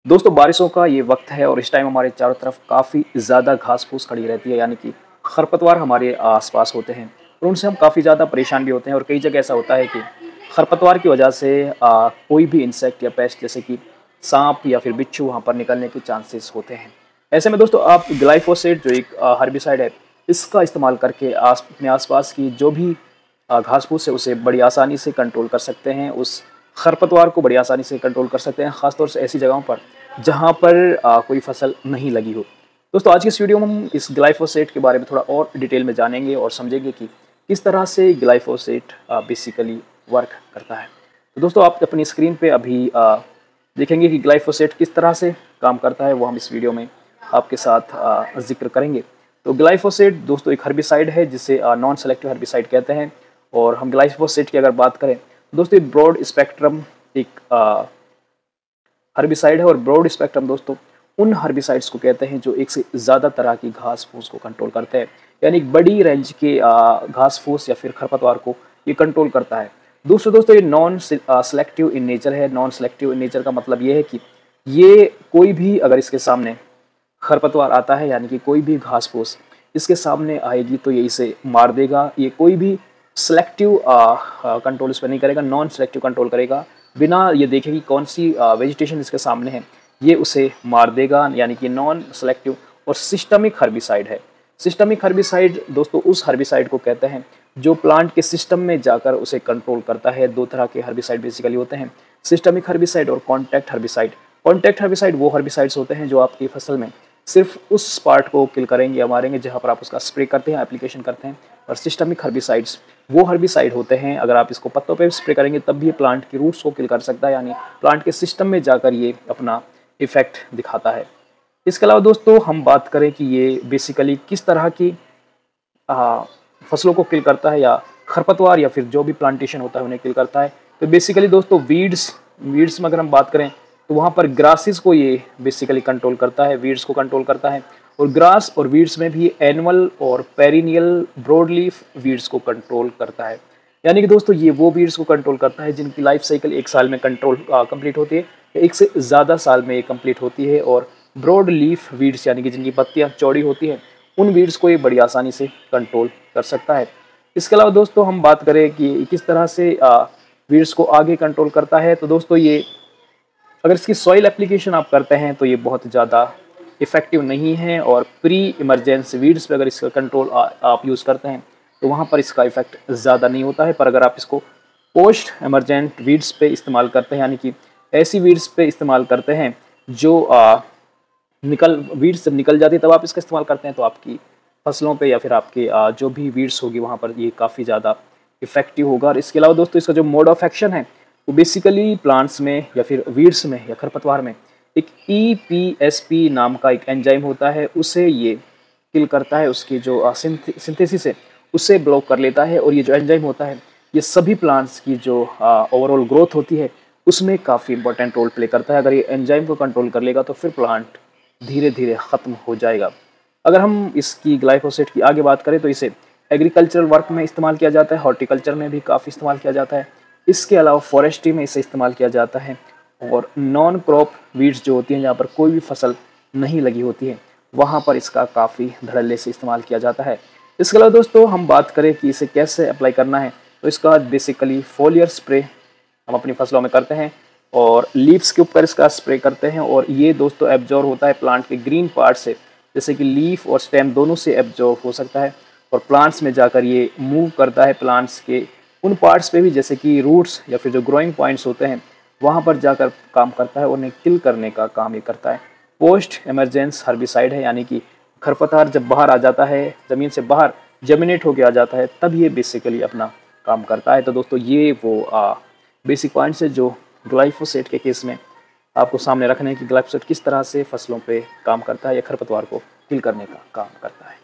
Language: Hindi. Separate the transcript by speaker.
Speaker 1: दोस्तों बारिशों का ये वक्त है और इस टाइम हमारे चारों तरफ काफ़ी ज़्यादा घास फूस खड़ी रहती है, यानी कि खरपतवार हमारे आसपास होते हैं और उनसे हम काफ़ी ज़्यादा परेशान भी होते हैं। और कई जगह ऐसा होता है कि खरपतवार की वजह से कोई भी इंसेक्ट या पेस्ट जैसे कि सांप या फिर बिच्छू वहाँ पर निकलने के चांसेस होते हैं। ऐसे में दोस्तों आप ग्लाइफोसेट जो एक हर्बिसाइड है, इसका इस्तेमाल करके अपने आसपास की जो भी घास फूस है उसे बड़ी आसानी से कंट्रोल कर सकते हैं। उस खरपतवार को बड़ी आसानी से कंट्रोल कर सकते हैं, खासतौर से ऐसी जगहों पर जहाँ पर कोई फसल नहीं लगी हो। दोस्तों आज की इस वीडियो में हम इस ग्लाइफोसेट के बारे में थोड़ा और डिटेल में जानेंगे और समझेंगे कि किस तरह से ग्लाइफोसेट बेसिकली वर्क करता है। तो दोस्तों आप अपनी स्क्रीन पे अभी देखेंगे कि ग्लाइफोसेट किस तरह से काम करता है, वो हम इस वीडियो में आपके साथ जिक्र करेंगे। तो ग्लाइफोसेट दोस्तों एक हर्बिसाइड है जिसे नॉन सेलेक्टिव हर्बिसाइड कहते हैं। और हम ग्लाइफोसेट की अगर बात करें दोस्तों, ये ब्रॉड स्पेक्ट्रम एक हर्बिसाइड है। और ब्रॉड स्पेक्ट्रम दोस्तों उन हर्बिसाइड्स को कहते हैं जो एक से ज़्यादा तरह की घास फूस को कंट्रोल करते हैं, यानी एक बड़ी रेंज के घास फूस या फिर खरपतवार को ये कंट्रोल करता है। दूसरा दोस्तों ये नॉन सेलेक्टिव इन नेचर है। नॉन सेलेक्टिव इन नेचर का मतलब ये है कि ये कोई भी अगर इसके सामने खरपतवार आता है, यानी कि कोई भी घास फूस इसके सामने आएगी तो ये इसे मार देगा। ये कोई भी सेलेक्टिव कंट्रोल इस पर नहीं करेगा, नॉन सेलेक्टिव कंट्रोल करेगा। बिना ये देखे कि कौन सी वेजिटेशन इसके सामने है, ये उसे मार देगा, यानी कि नॉन सेलेक्टिव और सिस्टमिक हर्बिसाइड है। सिस्टमिक हर्बिसाइड दोस्तों उस हर्बिसाइड को कहते हैं जो प्लांट के सिस्टम में जाकर उसे कंट्रोल करता है। दो तरह के हर्बिसाइड बेसिकली होते हैं, सिस्टमिक हर्बिसाइड और कॉन्टैक्ट हर्बिसाइड। कॉन्टैक्ट हर्बिसाइड वो हर्बिसाइड्स होते हैं जो आपकी फसल में सिर्फ उस पार्ट को किल करेंगे या मारेंगे जहाँ पर आप उसका स्प्रे करते हैं, एप्लीकेशन करते हैं। और सिस्टमिक हर्बिसाइड्स वो हर्बिसाइड होते हैं अगर आप इसको पत्तों पे स्प्रे करेंगे तब भी ये प्लांट की रूट्स को किल कर सकता है, यानी प्लांट के सिस्टम में जाकर ये अपना इफेक्ट दिखाता है। इसके अलावा दोस्तों हम बात करें कि ये बेसिकली किस तरह की फसलों को किल करता है या खरपतवार या फिर जो भी प्लांटेशन होता है उन्हें किल करता है। तो बेसिकली दोस्तों वीड्स में अगर हम बात करें तो वहाँ पर ग्रासेस को ये बेसिकली कंट्रोल करता है, वीड्स को कंट्रोल करता है। और ग्रास और वीड्स में भी एनुअल और पेरिनियल ब्रॉड लीफ वीड्स को कंट्रोल करता है, यानी कि दोस्तों ये वो वीड्स को कंट्रोल करता है जिनकी लाइफ साइकिल एक साल में कंप्लीट होती है, एक से ज़्यादा साल में ये कंप्लीट होती है। और ब्रॉड लीफ वीड्स यानी कि जिनकी पत्तियाँ चौड़ी होती हैं, उन वीड्स को ये बड़ी आसानी से कंट्रोल कर सकता है। इसके अलावा दोस्तों हम बात करें कि किस तरह से वीड्स को आगे कंट्रोल करता है, तो दोस्तों ये अगर इसकी सॉइल एप्लीकेशन आप करते हैं तो ये बहुत ज़्यादा इफेक्टिव नहीं है। और प्री इमरजेंसी वीड्स पे अगर इसका कंट्रोल आप यूज़ करते हैं तो वहाँ पर इसका इफेक्ट ज़्यादा नहीं होता है। पर अगर आप इसको पोस्ट इमरजेंट वीड्स पे इस्तेमाल करते हैं, यानी कि ऐसी वीड्स पे इस्तेमाल करते हैं जो वीड्स जब निकल जाती है तब आप इसका इस्तेमाल करते हैं, तो आपकी फसलों पे या फिर आपके जो भी वीड्स होगी वहाँ पर ये काफ़ी ज़्यादा इफेक्टिव होगा। और इसके अलावा दोस्तों इसका जो मोड ऑफ एक्शन है वो बेसिकली प्लांट्स में या फिर वीड्स में या खरपतवार में एक EPSP नाम का एक एंजाइम होता है, उसे ये किल करता है। उसकी जो सिंथेसिस है उसे ब्लॉक कर लेता है। और ये जो एंजाइम होता है ये सभी प्लांट्स की जो ओवरऑल ग्रोथ होती है उसमें काफ़ी इंपॉर्टेंट रोल प्ले करता है। अगर ये एंजाइम को कंट्रोल कर लेगा तो फिर प्लांट धीरे धीरे ख़त्म हो जाएगा। अगर हम इसकी ग्लाइफोसेट की आगे बात करें तो इसे एग्रीकल्चरल वर्क में इस्तेमाल किया जाता है, हॉर्टिकल्चर में भी काफ़ी इस्तेमाल किया जाता है। इसके अलावा फॉरेस्ट्री में इसे इस्तेमाल किया जाता है। और नॉन क्रॉप वीड्स जो होती हैं, जहाँ पर कोई भी फसल नहीं लगी होती है, वहाँ पर इसका काफ़ी धड़ल्ले से इस्तेमाल किया जाता है। इसके अलावा दोस्तों हम बात करें कि इसे कैसे अप्लाई करना है, तो इसका बेसिकली फोलियर स्प्रे हम अपनी फसलों में करते हैं और लीव्स के ऊपर इसका स्प्रे करते हैं। और ये दोस्तों एब्जॉर्ब होता है प्लांट के ग्रीन पार्ट से, जैसे कि लीफ और स्टेम दोनों से एब्जॉर्ब हो सकता है और प्लांट्स में जाकर ये मूव करता है। प्लांट्स के उन पार्ट्स पे भी जैसे कि रूट्स या फिर जो ग्रोइंग पॉइंट्स होते हैं वहाँ पर जाकर काम करता है, उन्हें किल करने का काम ये करता है। पोस्ट इमरजेंस हर्बिसाइड है, यानी कि खरपतवार जब बाहर आ जाता है, ज़मीन से बाहर जर्मिनेट होकर आ जाता है, तब ये बेसिकली अपना काम करता है। तो दोस्तों ये वो बेसिक पॉइंट्स है जो ग्लाइफोसेट के केस में आपको सामने रखने की ग्लाइफोसेट किस तरह से फसलों पे काम करता है या खरपतवार को किल करने का काम करता है।